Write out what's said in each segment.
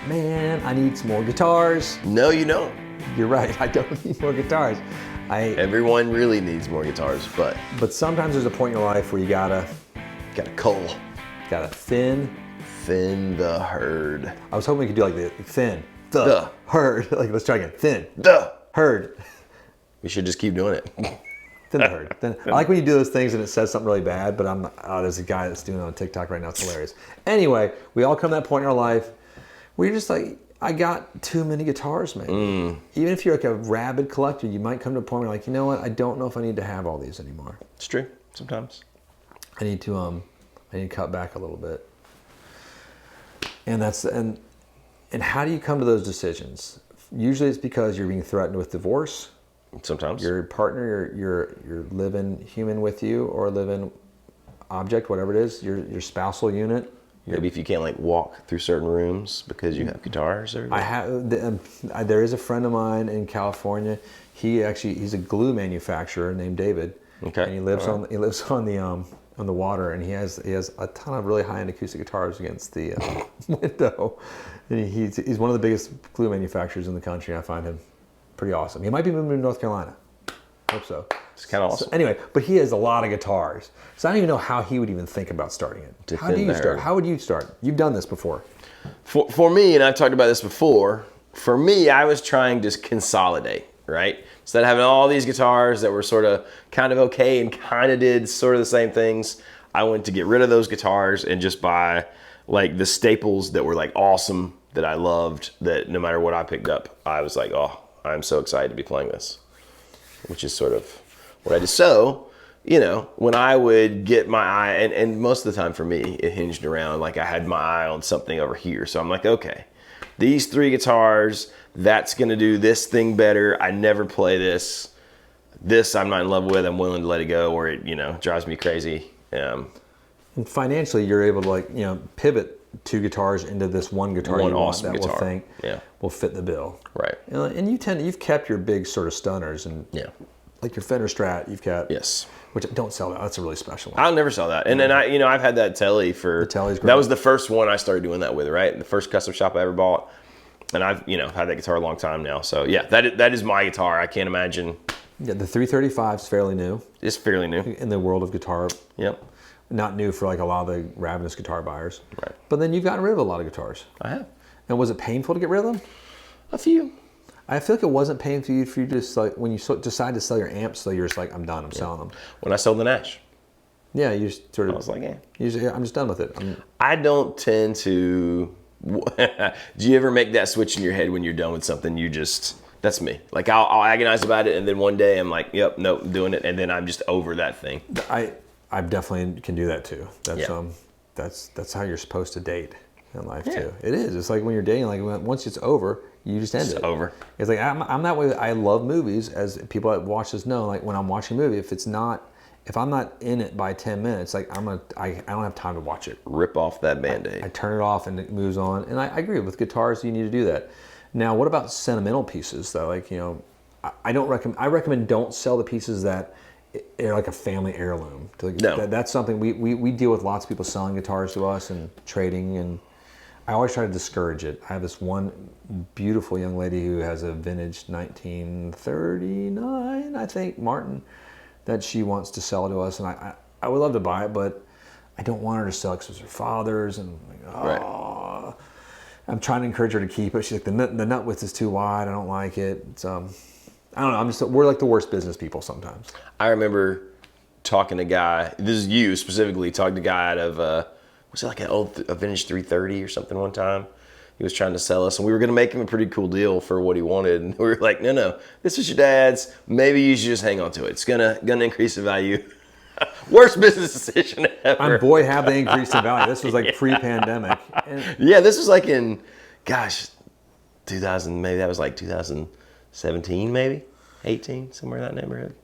man, I need some more guitars. No, you don't. You're right, I don't need more guitars. Everyone really needs more guitars, but sometimes there's a point in your life where you gotta cull. Gotta thin the herd. I was hoping we could do like the thin the herd. Like, let's try again. Thin the herd. We should just keep doing it. Thin the herd. I like when you do those things and it says something really bad, but there's a guy that's doing it on TikTok right now. It's hilarious. Anyway, we all come to that point in our life where you're just like, I got too many guitars, man. Even if you're like a rabid collector, you might come to a point where you're like, you know what? I don't know if I need to have all these anymore. It's true. Sometimes. I need to cut back a little bit. And and how do you come to those decisions? Usually it's because you're being threatened with divorce. Sometimes. Your partner, your living human with you, or living object, whatever it is, your spousal unit. Maybe if you can't like walk through certain rooms because you have guitars. There is a friend of mine in California. He's a glue manufacturer named David. Okay. And he lives on the water, and he has a ton of really high-end acoustic guitars against the window. And he's one of the biggest glue manufacturers in the country. I find him pretty awesome. He might be moving to North Carolina. Hope so. It's kind of awesome. So anyway, but he has a lot of guitars. So I don't even know how he would even think about starting it. How do you start? How would you start? You've done this before. For me, and I've talked about this before, for me, I was trying to consolidate, right? Instead of having all these guitars that were sort of kind of okay and kind of did sort of the same things, I went to get rid of those guitars and just buy like the staples that were like awesome, that I loved, that no matter what I picked up, I was like, oh, I'm so excited to be playing this, which is sort of what I did. So, you know, when I would get my eye, and most of the time for me, it hinged around like I had my eye on something over here. So I'm like, okay, these 3 guitars, that's gonna do this thing better. I never play this. This I'm not in love with. I'm willing to let it go, or it, you know, drives me crazy. And financially, you're able to, like, you know, pivot 2 guitars into this one guitar one you awesome want that guitar. will fit the bill. Right. And you've kept your big sort of stunners, and like your Fender Strat, you've kept. Yes. Which don't sell that. That's a really special one. I'll never sell that. And then I've had that Telly for. The Telly's great. That was the first one I started doing that with, right? The first custom shop I ever bought. And I've had that guitar a long time now. So yeah, that is my guitar. I can't imagine. Yeah, the 335 is fairly new. It's fairly new in the world of guitar. Yep. Not new for like a lot of the ravenous guitar buyers. Right. But then you've gotten rid of a lot of guitars. I have. And was it painful to get rid of them? A few. I feel like it wasn't painful for you just like when you decide to sell your amps, so you're just like, I'm done, I'm selling them. When I sold the Nash. Yeah, you just sort of. I was like, I'm just done with it. I don't tend to. Do you ever make that switch in your head when you're done with something? That's me. Like I'll agonize about it, and then one day I'm like, yep, nope, I'm doing it, and then I'm just over that thing. I definitely can do that too. That's how you're supposed to date in life too. It is. It's like when you're dating, like once it's over, you just end it. It's over. It's like I'm that way. I love movies, as people that watch this know. Like when I'm watching a movie, if I'm not in it by 10 minutes, like I don't have time to watch it. Rip off that Band-Aid. I turn it off and it moves on. And I agree with guitars, you need to do that. Now, what about sentimental pieces though? Like, you know, I recommend don't sell the pieces that are like a family heirloom. No. That's something we deal with lots of people selling guitars to us and trading, and I always try to discourage it. I have this one beautiful young lady who has a vintage 1939, I think, Martin, that she wants to sell to us, and I would love to buy it, but I don't want her to sell it because it's her father's, and right. I'm trying to encourage her to keep it. She's like, the nut width is too wide. I don't like it. It's, I don't know. We're like the worst business people sometimes. I remember talking to a guy. This is you specifically. Talking to a guy out of was it like a vintage 330 or something one time? He was trying to sell us, and we were going to make him a pretty cool deal for what he wanted. And we were like, no, this is your dad's. Maybe you should just hang on to it. It's gonna increase the value. Worst business decision ever. And boy, have they increased in value. This was like pre-pandemic. Yeah, this was like in, 2000, maybe that was like 2017, maybe 18, somewhere in that neighborhood.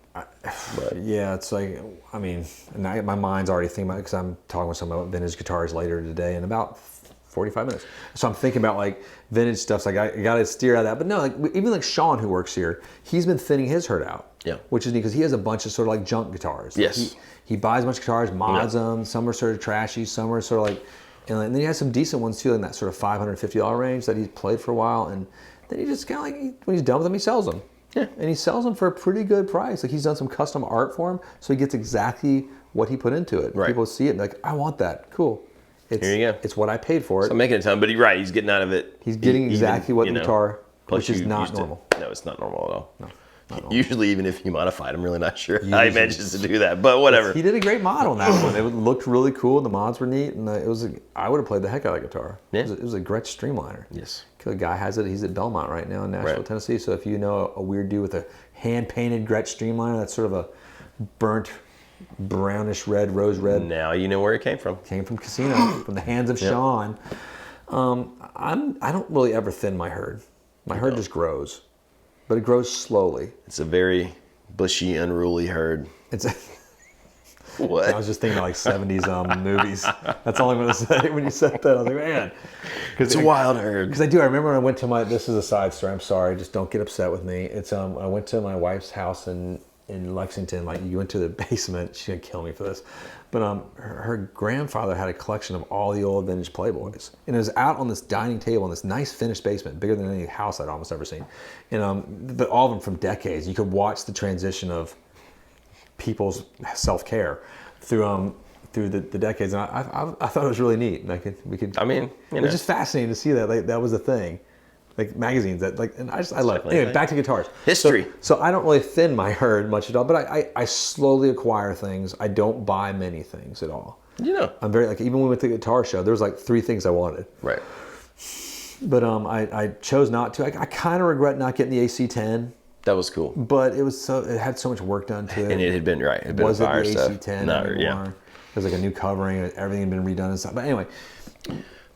Yeah, it's like, I mean, my mind's already thinking about it because I'm talking with someone about vintage guitars later today in about 45 minutes. So I'm thinking about like vintage stuff. So I got to steer out of that. But no, like even like Sean, who works here, he's been thinning his herd out. Yeah. Which is neat because he has a bunch of sort of like junk guitars. Yes. He buys a bunch of guitars, mods them. Some are sort of trashy. Some are sort of like And then he has some decent ones too, in that sort of $550 range that he's played for a while. And then he just kind of like, when he's done with them, he sells them. Yeah. And he sells them for a pretty good price. Like he's done some custom art for him, so he gets exactly what he put into it. Right. People see it and like, I want that. Cool. Here you go. It's what I paid for it. So I'm making a ton, but he's getting out of it. He's getting exactly what the guitar, which is not normal. No, it's not normal at all. No, not normal. Usually, even if you modify it, I'm really not sure how he manages to do that, but whatever. He did a great mod on that one. It looked really cool. The mods were neat, and I would have played the heck out of that guitar. Yeah. It was a Gretsch Streamliner. Yes. The guy has it. He's at Belmont right now in Nashville, Right. Tennessee. So if you know a weird dude with a hand-painted Gretsch Streamliner, that's sort of a burnt, brownish red, rose red. Now you know where it came from. Came from Casino, from the hands of Sean. I don't really ever thin my herd. My herd just grows, but it grows slowly. It's a very bushy, unruly herd. It's. What? I was just thinking of like 70s movies. That's all I'm going to say when you said that. I was like, man. It's a wild herd. Because I remember when I went to this is a side story, I'm sorry, just don't get upset with me. It's I went to my wife's house in Lexington. Like, you went to the basement, she's going to kill me for this. But her grandfather had a collection of all the old vintage Playboys. And it was out on this dining table in this nice finished basement, bigger than any house I'd almost ever seen. And but all of them from decades. You could watch the transition of people's self-care through the decades, and I thought it was really neat. And we could. I mean, it was just fascinating to see that. Like, that was a thing, like magazines that like, and I love it. Anyway, back to guitars. History. So I don't really thin my herd much at all, but I slowly acquire things. I don't buy many things at all. I'm very like, even when we went to the guitar show, there was like 3 things I wanted. Right. But I chose not to. I kind of regret not getting the AC10. That was cool. But it had so much work done to it. And it had been right. It had been wasn't fire the stuff. AC10 No, anymore. yeah. There was like a new covering. Everything had been redone and stuff. But anyway.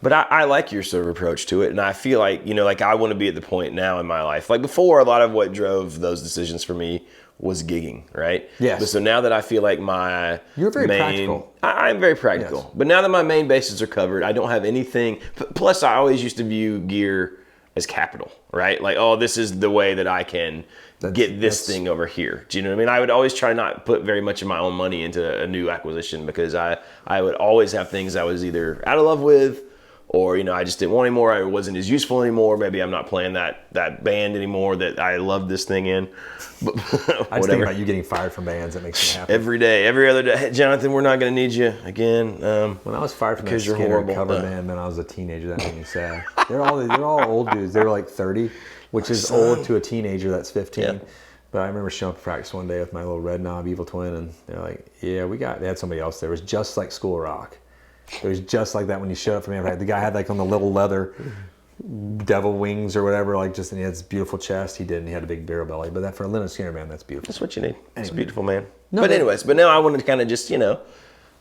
But I like your sort of approach to it. And I feel like, like I want to be at the point now in my life. Like before, a lot of what drove those decisions for me was gigging, right? Yes. But so now that I feel like You're very practical. I'm very practical. Yes. But now that my main bases are covered, I don't have anything. Plus, I always used to view gear as capital, right? Like, oh, this is the way that I can get this thing over here. Do you know what I mean? I would always try not put very much of my own money into a new acquisition, because I would always have things I was either out of love with, or I just didn't want anymore. It wasn't as useful anymore. Maybe I'm not playing that band anymore that I loved this thing in. But I just think about you getting fired from bands. That makes me happy. Every day, every other day. Hey, Jonathan, we're not going to need you again. When I was fired from that because you're Skinner horrible. cover band, then I was a teenager. That made me sad. They're all old dudes. They were like 30, which is old to a teenager that's 15. Yeah. But I remember showing up to practice one day with my little red knob evil twin, and they're like, "Yeah, they had somebody else there. It was just like School of Rock. It was just like that when you showed up for me. The guy had like on the little leather devil wings or whatever, like just, and he had this beautiful chest. He had a big barrel belly. But that for a Leonard Skinner band, that's beautiful. That's what you need. Anyway. It's a beautiful man. No, but anyways, but now I want to kind of just,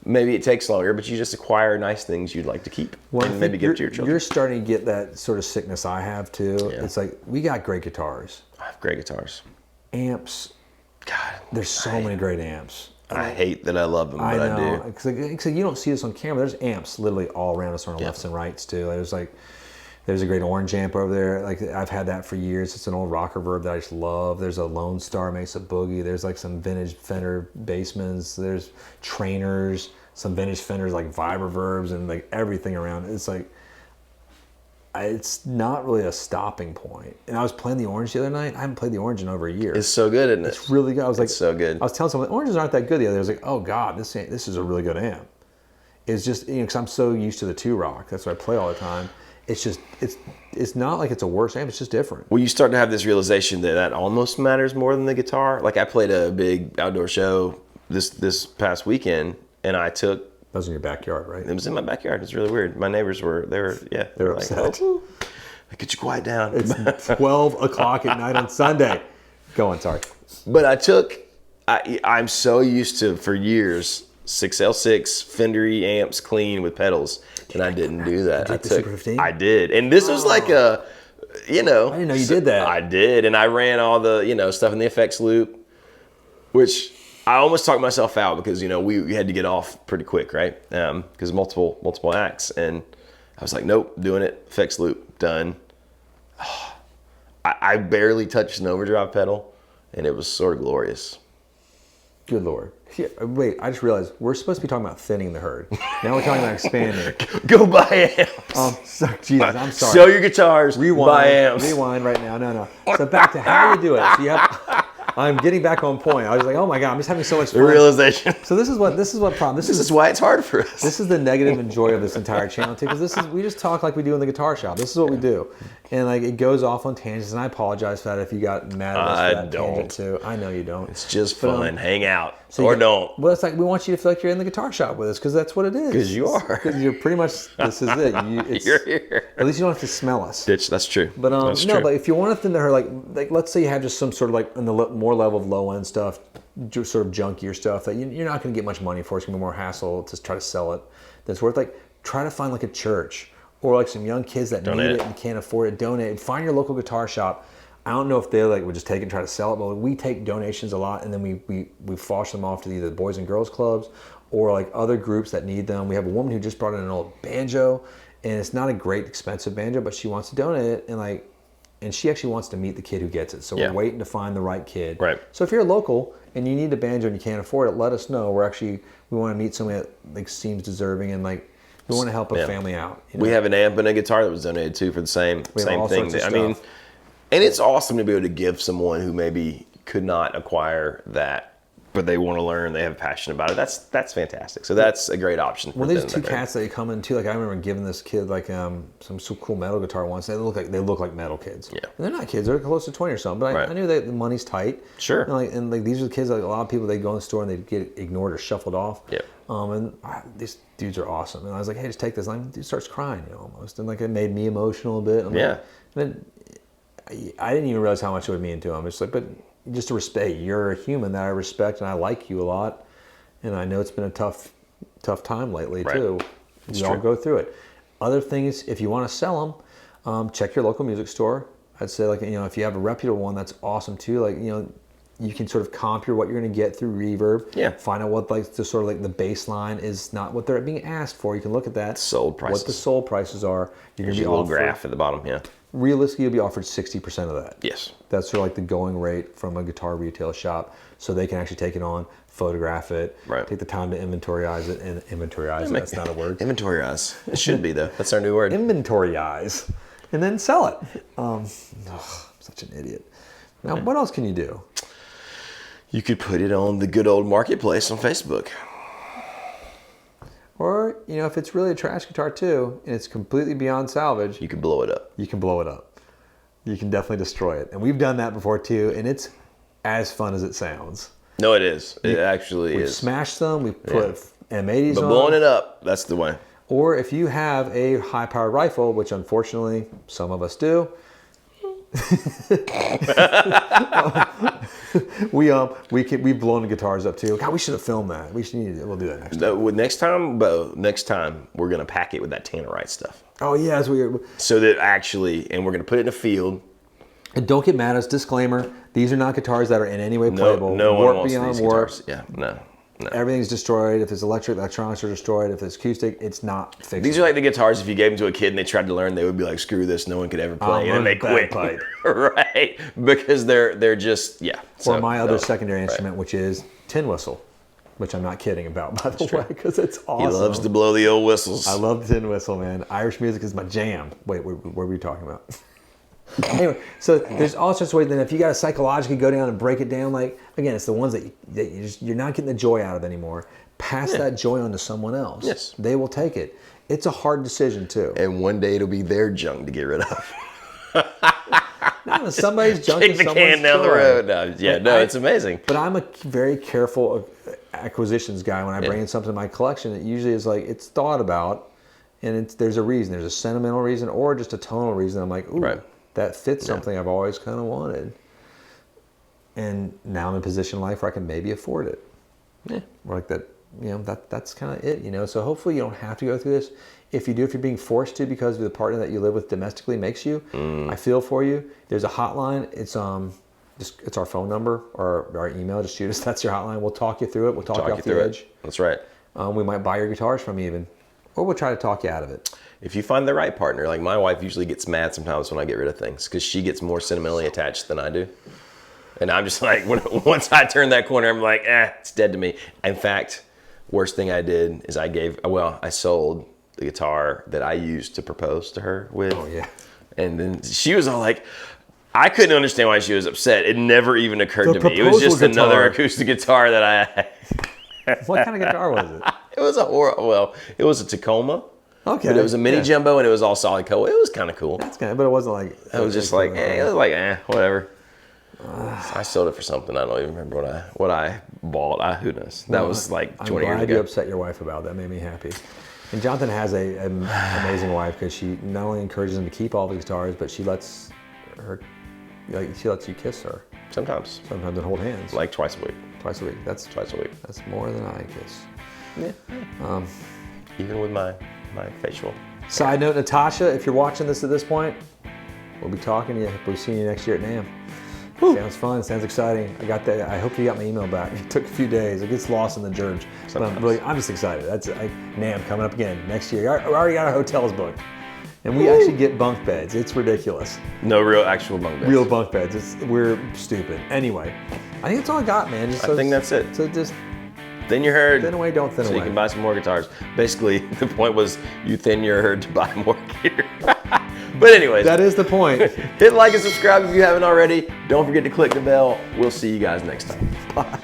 maybe it takes longer, but you just acquire nice things you'd like to keep and maybe give to your children. You're starting to get that sort of sickness I have too. Yeah. It's like, we got great guitars. I have great guitars. Amps. God, There's so many great amps. I hate that I love them, but I do. Because you don't see this on camera. There's amps literally all around us on our lefts and rights too. There's a great orange amp over there. Like, I've had that for years. It's an old rocker verb that I just love. There's a Lone Star Mesa Boogie. There's like some vintage Fender Basemans. There's trainers, some vintage Fenders like Vibra Verbs, and like everything around. It's like, it's not really a stopping point. And I was playing the orange the other night. I haven't played the orange in over a year. It's so good, isn't it? It's really good. I was like, It's so good. I was telling someone, oranges aren't that good the other day. I was like, oh God, this is a really good amp. It's just, because I'm so used to the 2-rock. That's what I play all the time. It's just, it's not like it's a worse amp. It's just different. Well, you start to have this realization that almost matters more than the guitar. Like, I played a big outdoor show this past weekend, and I took. That was in your backyard, right? It was in my backyard. It's really weird. My neighbors they were like, upset. oh, could you quiet down? It's 12 o'clock at night on Sunday. Go on, sorry. But I'm so used to, for years, 6L6 Fender-y amps clean with pedals, and I didn't do that. Did you get the Super 15? I did. And this was like a, I didn't know you did that. I did, and I ran all the, stuff in the effects loop, which I almost talked myself out because, we had to get off pretty quick, right? Because multiple acts, and I was like, nope, doing it, effects loop, done. I barely touched an overdrive pedal, and it was sort of glorious. Good Lord. Here, wait, I just realized we're supposed to be talking about thinning the herd. Now we're talking about expanding. Go buy amps. Jesus, I'm sorry. Sell your guitars. Rewind, buy amps. rewind right now. No. So back to how you do it. So you have. I'm getting back on point. I was like, oh my God, I'm just having so much fun. The realization. So this is what problem. This is why it's hard for us. This is the negative and joy of this entire channel too, because we just talk like we do in the guitar shop. This is what we do, and like it goes off on tangents. And I apologize for that if you got mad at us for that tangent too. I know you don't. It's just fun. Hang out don't. Well, it's like we want you to feel like you're in the guitar shop with us because that's what it is. Because you are. Because you're pretty much. This is it. You're here. At least you don't have to smell us. Bitch, that's true. But that's no, true. but if you want to thin the herd, like let's say you have just some sort of like in the more level of low end stuff, just sort of junkier stuff that you're not going to get much money for. It's going to be more hassle to try to sell it. That's worth like try to find like a church or like some young kids that need it and can't afford it. Donate. Find your local guitar shop. I don't know if they like would just take it and try to sell it, but we take donations a lot, and then we foster them off to either the Boys and Girls Clubs or like other groups that need them. We have a woman who just brought in an old banjo, and it's not a great expensive banjo, but she wants to donate it, and she actually wants to meet the kid who gets it. So we're waiting to find the right kid. Right. So if you're local and you need a banjo and you can't afford it, let us know. We want to meet somebody that like seems deserving and like we want to help a family out. You know? We have an amp and a guitar that was donated too for the same thing. I mean, and it's awesome to be able to give someone who maybe could not acquire that, but they want to learn, they have a passion about it. That's fantastic. So that's a great option. Well, these two cats that come in too. Like I remember giving this kid like some so cool metal guitar once. They look like metal kids. Yeah. And they're not kids. They're close to 20 or something. But I knew that the money's tight. Sure. And these are the kids. Like a lot of people, they go in the store and they get ignored or shuffled off. Yeah. These dudes are awesome. And I was like, hey, just take this. And dude starts crying, almost. And like it made me emotional a bit. I didn't even realize how much it would mean to him. It's like, but just to respect, you're a human that I respect and I like you a lot. And I know it's been a tough time lately too. We all go through it. Other things, if you want to sell them, check your local music store. I'd say like, if you have a reputable one, that's awesome too. Like, you can sort of comp what you're going to get through Reverb. Yeah. Find out what like the sort of like the baseline is not what they're being asked for. You can look at that. Sold prices. What the sold prices are. You're going to be a little graph at the bottom. Yeah. Realistically, you'll be offered 60% of that. Yes. That's sort of like the going rate from a guitar retail shop, so they can actually take it on, photograph it, take the time to inventoryize it, and inventoryize. That's not a word. Inventoryize. It should be though. That's our new word. Inventoryize, and then sell it. I'm such an idiot. Now, what else can you do? You could put it on the good old marketplace on Facebook. Or, if it's really a trash guitar too, and it's completely beyond salvage, you can blow it up. You can blow it up. You can definitely destroy it. And we've done that before too, and it's as fun as it sounds. No, it is. It actually is. We've smashed them, we put M80s on. But blowing it up, that's the way. Or if you have a high-powered rifle, which unfortunately some of us do, we've blown the guitars up too. God, we should have filmed that. We'll do that next time. Next time we're gonna pack it with that tannerite stuff. Oh yeah, that's weird. So that and we're gonna put it in a field. And don't get mad at us. Disclaimer: these are not guitars that are in any way playable. No one wants these guitars. Yeah, no. Everything's destroyed. If it's electronics are destroyed. If it's acoustic, it's not fixed. These are like the guitars. If you gave them to a kid and they tried to learn, they would be like, "Screw this! No one could ever play," and they quit. Right? Because they're just Or my other secondary instrument, which is tin whistle, which I'm not kidding about, by the way, because it's awesome. He loves to blow the old whistles. I love the tin whistle, man. Irish music is my jam. Wait, what were we talking about? Anyway, so there's all sorts of ways. Then if you got to psychologically go down and break it down, like again, it's the ones that you're not getting the joy out of anymore. Pass that joy on to someone else. Yes, they will take it. It's a hard decision too. And one day it'll be their junk to get rid of. No, somebody's junk. Take the can down the road. No, it's amazing. But I'm a very careful acquisitions guy. When I bring in something to my collection, it usually is like it's thought about, and there's a reason. There's a sentimental reason or just a tonal reason. I'm like, ooh. That fits something I've always kind of wanted. And now I'm in a position in life where I can maybe afford it. Yeah. Like that, that's kind of it, So hopefully you don't have to go through this. If you do, if you're being forced to because of the partner that you live with domestically makes you, I feel for you. There's a hotline. It's it's our phone number or our email. Just shoot us. That's your hotline. We'll talk you through it. We'll talk you off the edge. That's right. We might buy your guitars from you even. Or we'll try to talk you out of it. If you find the right partner, like my wife usually gets mad sometimes when I get rid of things because she gets more sentimentally attached than I do. And I'm just like, once I turned that corner, I'm like, it's dead to me. In fact, worst thing I did is I sold the guitar that I used to propose to her with. Oh, yeah. And then she was all like, I couldn't understand why she was upset. It never even occurred The to me. It was just proposal another guitar. acoustic guitar that I What kind of guitar was it? It was a Tacoma. Okay. But it was a mini yeah. jumbo and it was all solid coal. It was kind of cool. That's kind of, but it wasn't like. It was just like, whatever. I sold it for something. I don't even remember what I bought. Who knows? That was like 20 I'm years glad ago. you upset your wife about that. Made me happy. And Jonathan has an amazing wife because she not only encourages him to keep all the guitars, but she lets you kiss her Sometimes. sometimes and hold hands. Like twice a week. Twice a week. That's Twice a week. That's more than I kiss. Yeah. Even with my facial. Side note, Natasha, if you're watching this at this point, we'll be talking to you. We'll see you next year at NAMM. Sounds fun. Sounds exciting. I got that. I hope you got my email back. It took a few days. It gets lost in the George. But I'm just excited. That's NAMM coming up again next year. We already got our hotels booked. And we actually get bunk beds. It's ridiculous. No real actual bunk beds. Real bunk beds. We're stupid. Anyway, I think that's all I got, man. I think that's it. So just Thin your herd. thin away, don't thin So away. you can buy some more guitars. Basically, the point was you thin your herd to buy more gear. But anyways, That is the point. hit like and subscribe if you haven't already. Don't forget to click the bell. We'll see you guys next time. Bye.